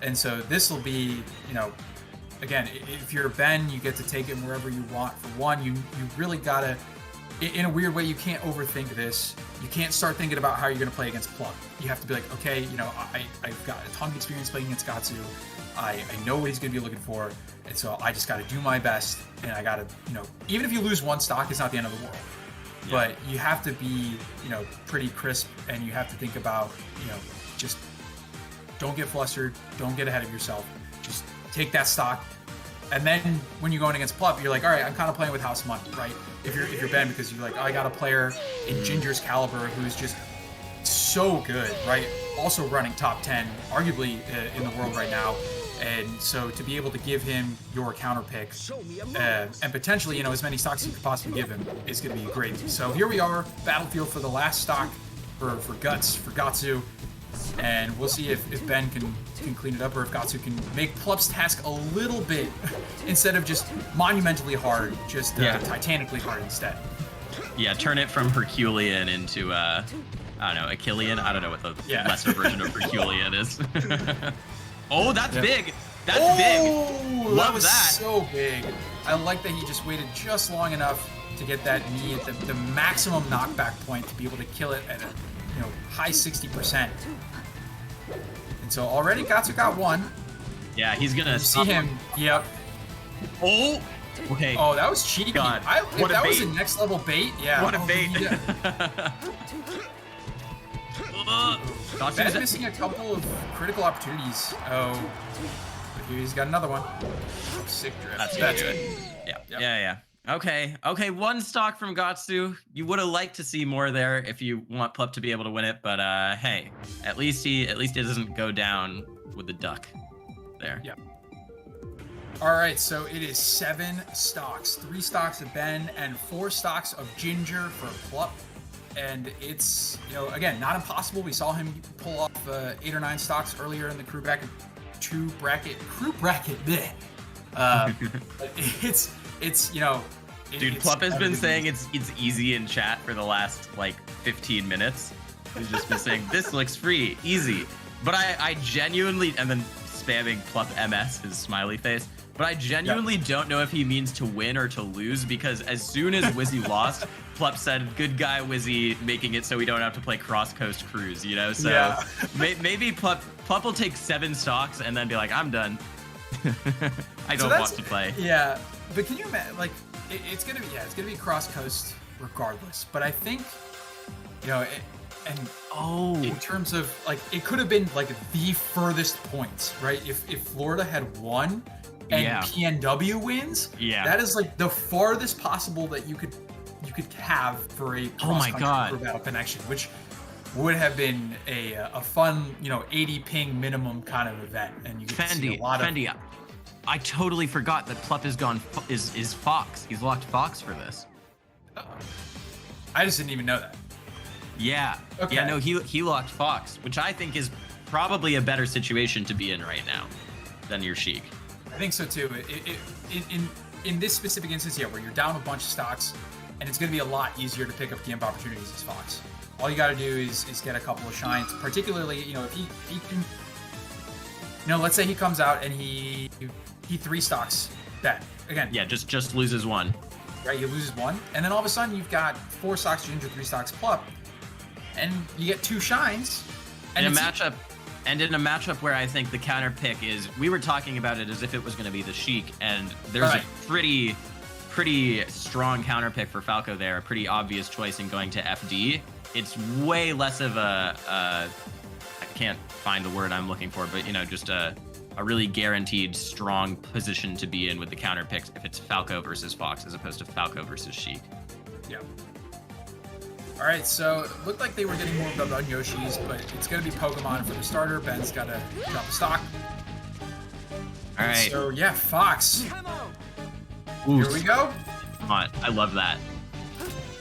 And so this will be, again, if you're Ben, you get to take it wherever you want. For 1, you really got to, in a weird way, you can't overthink this. You can't start thinking about how you're going to play against Plup. You have to be like, okay, I've got a ton of experience playing against Gatsu. I know what he's going to be looking for. And so I just got to do my best. And I got to, even if you lose 1 stock, it's not the end of the world. Yeah. But you have to be, pretty crisp, and you have to think about, just don't get flustered. Don't get ahead of yourself. Just take that stock. And then when you're going against Plup, you're like, all right, I'm kind of playing with house money, right? If you're Ben, because you're like, I got a player in Ginger's caliber who's just so good, right? Also running top 10, arguably in the world right now. And so to be able to give him your counter pick and potentially, you know, as many stocks as you could possibly give him is going to be great. So here we are, battlefield for the last stock for Gatsu. And we'll see if Ben can clean it up, or if Gatsu can make Plup's task a little bit, instead of just monumentally hard, just titanically hard instead. Yeah, turn it from Herculean into, I don't know, Achillean? I don't know what the lesser version of Herculean is. Oh, that's big! That's big! Love That was that! so big. I like that he just waited just long enough to get that knee at the maximum knockback point to be able to kill it at a high 60%. And so already Gatsu got one. Yeah, he's gonna see him. Yep. Oh! Okay. Oh, that was cheeky. God. If that was a next level bait, yeah. What a bait. Ben's missing a couple of critical opportunities. Oh, but here he's got another one. Sick drift. That's good. Yeah. Okay, one stock from Gatsu. You would have liked to see more there if you want Plup to be able to win it, but hey, at least he doesn't go down with the duck there. Yeah. All right, so it is 7 stocks, 3 stocks of Ben and 4 stocks of Ginger for Plup. And it's, again, not impossible. We saw him pull off 8 or 9 stocks earlier in the crew bracket. Bleh. Dude, Plup has been saying it's easy in chat for the last like 15 minutes. He's just been saying this looks free, easy. But I genuinely, and then spamming Plup MS, his smiley face. But I genuinely don't know if he means to win or to lose, because as soon as Wizzy lost, Plup said, "Good guy, Wizzy, making it so we don't have to play Cross Coast Cruise." So maybe Plup will take 7 stocks and then be like, "I'm done. I don't want to play." Yeah, but can you imagine? Like, it's gonna be Cross Coast regardless. But I think, in terms of like, it could have been like the furthest points, right? If Florida had won. And PNW wins. Yeah, that is like the farthest possible that you could have for a cross-country crew battle connection, which would have been a fun 80 ping minimum kind of event, and you get to see a lot of. I totally forgot that Plup is Fox. He's locked Fox for this. I just didn't even know that. Yeah. Okay. Yeah. No, he locked Fox, which I think is probably a better situation to be in right now than your Sheik. I think so too. In this specific instance, where you're down a bunch of stocks, and it's going to be a lot easier to pick up game opportunities as Fox. All you got to do is get a couple of shines. Particularly, if he can, let's say he comes out and he 3 stocks Ben again. Yeah, just loses 1. Right, he loses 1, and then all of a sudden you've got 4 stocks Ginger, 3 stocks Plup, and you get 2 shines. And in a matchup where I think the counter pick is, we were talking about it as if it was going to be the Sheik, and there's a pretty strong counter pick for Falco there, a pretty obvious choice in going to FD. It's way less of I can't find the word I'm looking for, but just a really guaranteed strong position to be in with the counter picks if it's Falco versus Fox as opposed to Falco versus Sheik. Yeah. All right, so it looked like they were getting more of the Run Yoshis, but it's going to be Pokemon for the starter. Ben's got to drop a stock. All right. So, Fox. Here we go. Come on, I love that.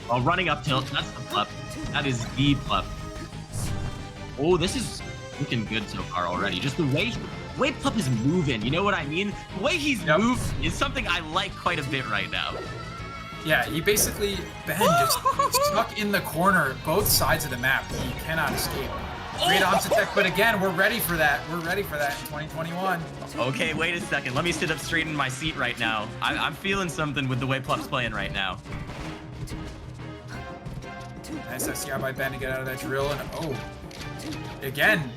While running up tilt, that's the Plup. That is the Plup. Oh, this is looking good so far already. Just the way Plup is moving, you know what I mean? The way he's moved is something I like quite a bit right now. Yeah, he basically, Ben just stuck in the corner, both sides of the map. He cannot escape. Great onset tech, but again, we're ready for that. We're ready for that in 2021. Okay, wait a second. Let me sit up straight in my seat right now. I'm feeling something with the way Plup's playing right now. Nice SCR by Ben to get out of that drill, and again,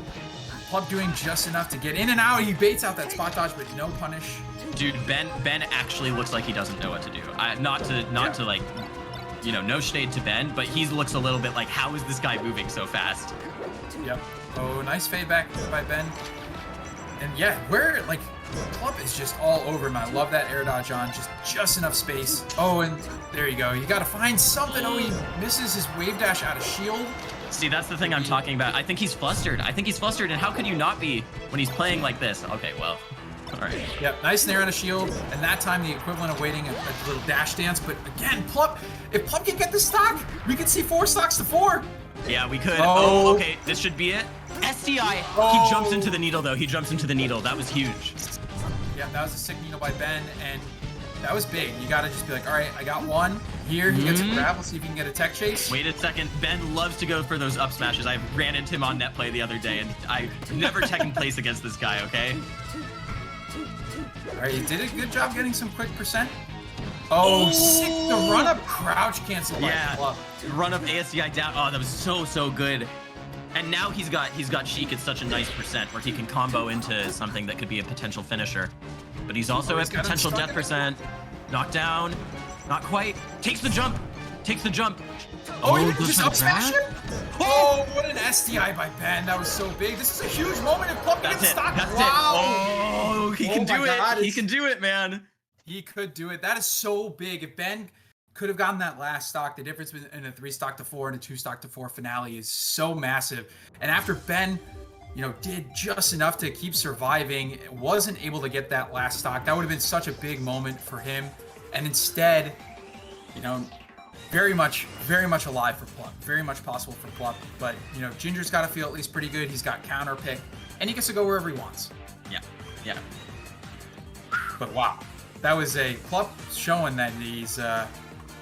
Plup doing just enough to get in and out. He baits out that spot dodge, but no punish. Dude, Ben actually looks like he doesn't know what to do. Not to like, no shade to Ben, but he looks a little bit like, how is this guy moving so fast? Yep. Oh, nice fade back by Ben. And Plup is just all over him. I love that air dodge on, just enough space. Oh, and there you go. You got to find something. Oh, he misses his wave dash out of shield. See, that's the thing I'm talking about. I think he's flustered. And how could you not be when he's playing like this? Okay, well. All right. Yep, nice Nair on a shield, and that time the equivalent of waiting a little dash dance. But again, Plup, if Plup can get the stock, we could see 4 stocks to 4. Yeah, we could. Oh. Oh, okay. This should be it. SDI. Oh. He jumps into the needle, though. He jumps into the needle. That was huge. Yeah, that was a sick needle by Ben, and that was big. You gotta just be like, all right, I got one. Here, he gets a grab. Let's see if he can get a tech chase. Wait a second. Ben loves to go for those up smashes. I ran into him on net play the other day, and I never taken place against this guy, okay? All right, you did a good job getting some quick percent. Oh, sick. The run-up crouch cancel by Plup. Run up ASDI down. Oh, that was so good. And now he's got Sheik at such a nice percent where he can combo into something that could be a potential finisher. But he's also at potential death percent. Knockdown. Not quite. Takes the jump. Oh, he didn't just up smash him? Oh, what an SDI by Ben. That was so big. This is a huge moment if Plup gets stock. That's wow. it. Oh, he can do it. He can do it, man. He could do it. That is so big. If Ben could have gotten that last stock, the difference in a 3 stock to 4 and a 2 stock to 4 finale is so massive. And after Ben, did just enough to keep surviving, wasn't able to get that last stock, that would have been such a big moment for him. And instead, very much alive for Plup. Very much possible for Plup. But, Ginger's got to feel at least pretty good. He's got counter pick, and he gets to go wherever he wants. Yeah. But wow, that was a Plup showing that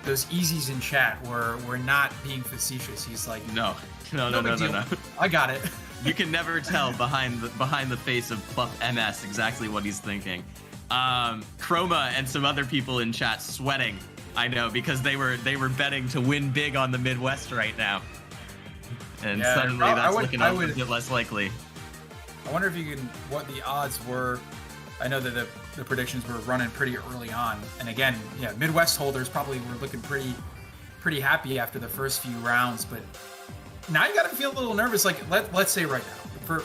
those easies in chat were not being facetious. He's like, no. I got it. You can never tell behind the face of Plup MS exactly what he's thinking. Chroma and some other people in chat sweating. I know, because they were betting to win big on the Midwest right now, and suddenly that's looking a bit less likely. I wonder if what the odds were. I know that the predictions were running pretty early on, and again, Midwest holders probably were looking pretty happy after the first few rounds, but now you got to feel a little nervous. Like let's say right now, for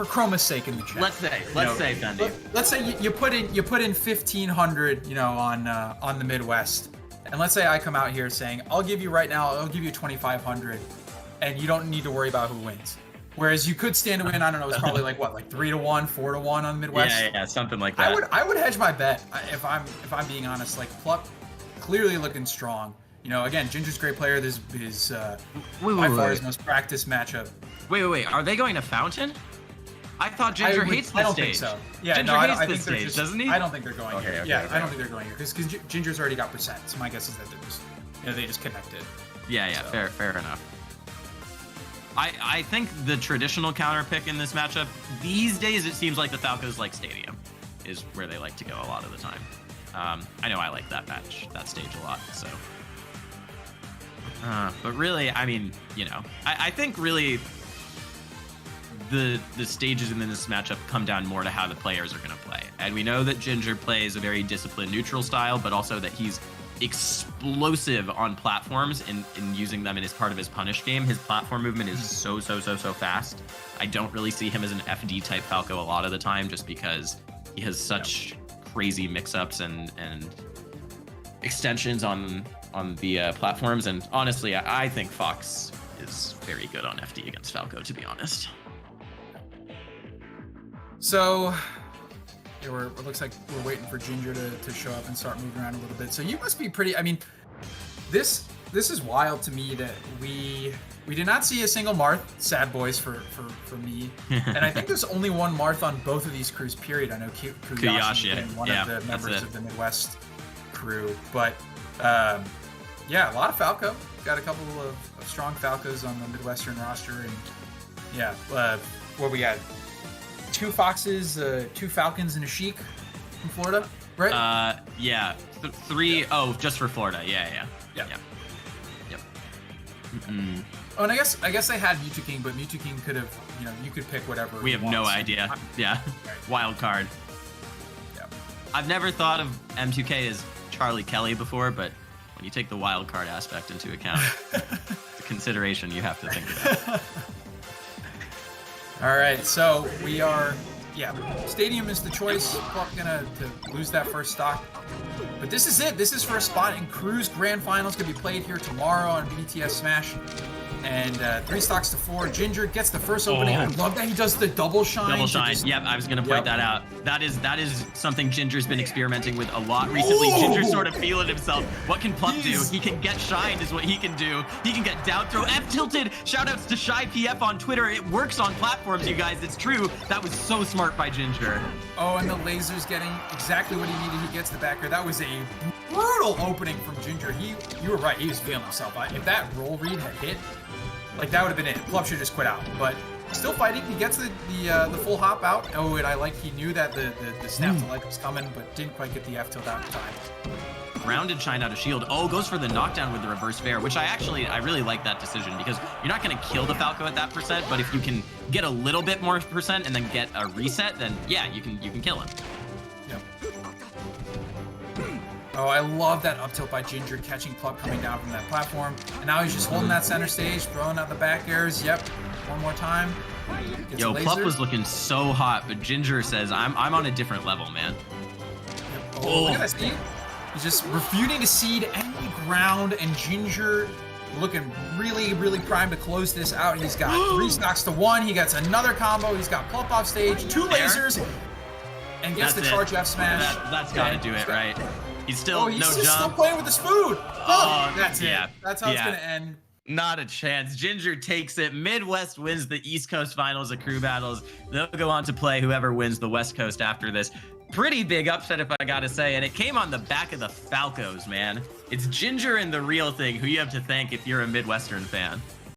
Chroma's sake in the chat. Let's say, Fendi. Let's say you put in 1,500, on the Midwest. And let's say I come out here saying, I'll give you 2,500, and you don't need to worry about who wins. Whereas you could stand to win, I don't know, it's probably like 3-1, 4-1 on the Midwest. Yeah, something like that. I would hedge my bet if I'm being honest. Like Plup, clearly looking strong. Again, Ginger's a great player. This is by far his most practiced matchup. Wait. Are they going to Fountain? I thought Ginger hates the stage. I don't think so. Yeah, Ginger hates I the stage, doesn't he? I don't think they're going here. Okay. I don't think they're going here because Ginger's already got percent. So my guess is that they're just, they just connected. Yeah. So. Fair enough. I think the traditional counter pick in this matchup these days, it seems like the Falcos like Stadium is where they like to go a lot of the time. I know I like that stage a lot. So, but really, I mean, I think really. The stages in this matchup come down more to how the players are going to play. And we know that Ginger plays a very disciplined neutral style, but also that he's explosive on platforms in using them as part of his punish game. His platform movement is so fast. I don't really see him as an FD type Falco a lot of the time just because he has such crazy mix-ups and extensions on the platforms. And honestly, I think Fox is very good on FD against Falco, to be honest. So, it looks like we're waiting for Ginger to show up and start moving around a little bit. So you must be pretty. I mean, this is wild to me that we did not see a single Marth. Sad boys for me. And I think there's only one Marth on both of these crews. Period. I know Kuyashi and one of the members of the Midwest crew, but a lot of Falco. Got a couple of strong Falcos on the Midwestern roster, and what we got. 2 Foxes, 2 Falcons, and a Sheik from Florida, right? 3. Oh, just for Florida. Yeah. Yep. Oh, and I guess they had Mewtwo King, but Mewtwo King could have, you could pick whatever. We have no idea. Yeah. Right. Wild card. Yeah. I've never thought of M2K as Charlie Kelly before, but when you take the wild card aspect into account, it's a consideration you have to think about. All right, so we are, Stadium is the choice. Plup gonna to lose that first stock. But this is it. This is for a spot in Crew's Grand Finals. Going to be played here tomorrow on BTS Smash. And 3 stocks to 4. Ginger gets the first opening. I love that he does the double shine. Double shine. Yep, I was gonna point that out. That is something Ginger's been experimenting with a lot recently. Ginger's sort of feeling himself. What can Plup do? He can get shined is what he can do. He can get down throw. F tilted. Shoutouts to Shy PF on Twitter. It works on platforms, you guys. It's true. That was so smart by Ginger. Oh, and the laser's getting exactly what he needed. He gets the back air. That was a brutal opening from Ginger. You were right. He was feeling himself. If that roll read had hit, like, that would have been it. Plup should just quit out. But still fighting. He gets the full hop out. Oh, and I like he knew that the snap to leg was coming, but didn't quite get the F tilt out in time. Grounded shine out of shield. Oh, goes for the knockdown with the reverse fair, which I really like that decision because you're not going to kill the Falco at that percent, but if you can get a little bit more percent and then get a reset, then yeah, you can kill him. Yep. Oh, I love that up tilt by Ginger, catching Plup coming down from that platform. And now he's just holding that center stage, throwing out the back airs. Yep, one more time. Gets Yo, Plup was looking so hot, but Ginger says, I'm on a different level, man. Yep. Oh, look at that speed. He's just refuting to seed any ground, and Ginger looking really, really primed to close this out. He's got 3 stocks to 1. He gets another combo. He's got Plup off stage, 2 lasers, and gets the charge F smash. That's got to do it, right? He's still he's no just jump. Still playing with the spoon. Oh, that's it. That's how it's gonna end. Not a chance. Ginger takes it. Midwest wins the East Coast finals of crew battles. They'll go on to play whoever wins the West Coast after this. Pretty big upset, if I gotta say, and it came on the back of the Falcos, man. It's Ginger and the real thing who you have to thank if you're a Midwestern fan.